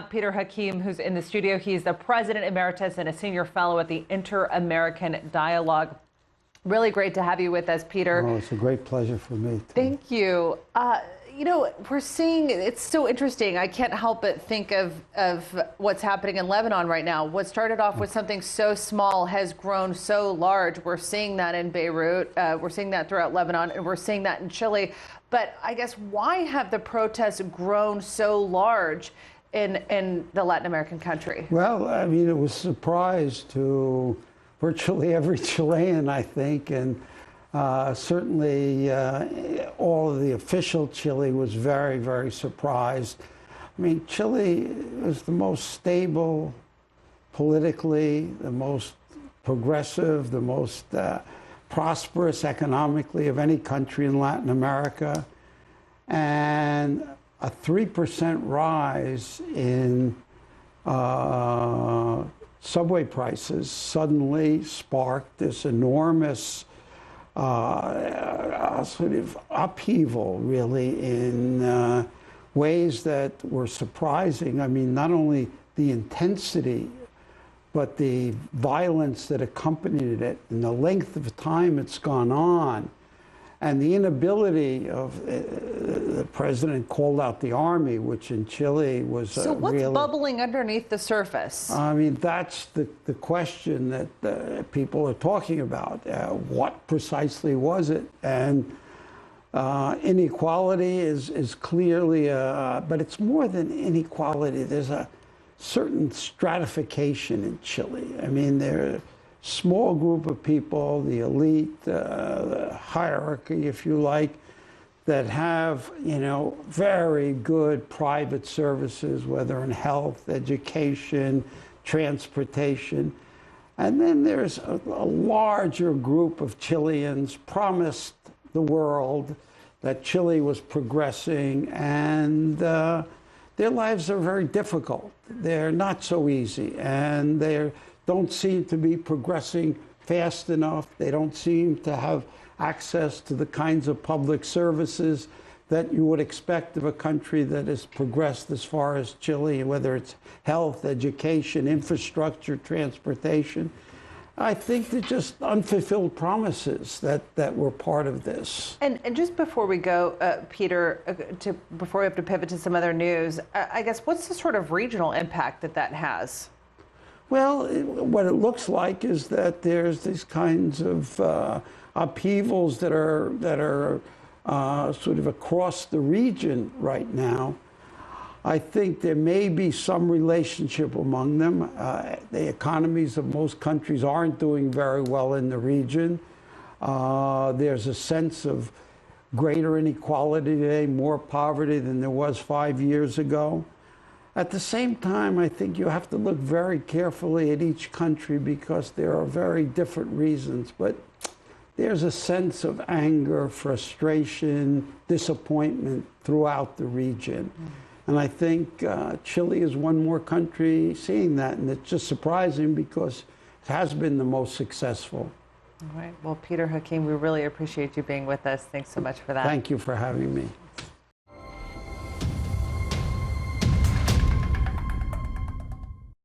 have Peter Hakim, who's in the studio. He's the president emeritus and a senior fellow at the Inter-American Dialogue. Really great to have you with us, Peter. Oh, it's a great pleasure for me. Thank you. You know, we're seeing, it's so interesting. I can't help but think of what's happening in Lebanon right now. What started off with something so small has grown so large. We're seeing that in Beirut. We're seeing that throughout Lebanon, and we're seeing that in Chile. But I guess, why have the protests grown so large in the Latin American country? Well, I mean, it was a surprise to virtually every Chilean, I think, and certainly all of the official Chile was very, very surprised. I mean, Chile is the most stable politically, the most progressive, the most prosperous economically of any country in Latin America. And a 3% rise in subway prices suddenly sparked this enormous sort of upheaval, really, in ways that were surprising. I mean, not only the intensity, but the violence that accompanied it, and the length of time it's gone on, and the inability of the president called out the army, which in Chile was so what's really bubbling underneath the surface? I mean, that's the question that people are talking about. What precisely was it? And inequality is clearly, but it's more than inequality. There's a certain stratification in Chile. I mean, there small group of people, the elite, the hierarchy, if you like, that have, you know, very good private services, whether in health, education, transportation. And then there's a larger group of Chileans promised the world that Chile was progressing, and their lives are very difficult. They're not so easy, and they don't seem to be progressing fast enough. They don't seem to have access to the kinds of public services that you would expect of a country that has progressed as far as Chile, whether it's health, education, infrastructure, transportation. I think they're just unfulfilled promises that were part of this. And just before we go, Peter, before we have to pivot to some other news, I guess, what's the sort of regional impact that has? Well, what it looks like is that there's these kinds of upheavals that are sort of across the region right now. I think there may be some relationship among them. The economies of most countries aren't doing very well in the region. There's a sense of greater inequality today, more poverty than there was 5 years ago. At the same time, I think you have to look very carefully at each country because there are very different reasons. But there's a sense of anger, frustration, disappointment throughout the region. And I think Chile is one more country seeing that. And it's just surprising because it has been the most successful. All right. Well, Peter Hakim, we really appreciate you being with us. Thanks so much for that. Thank you for having me.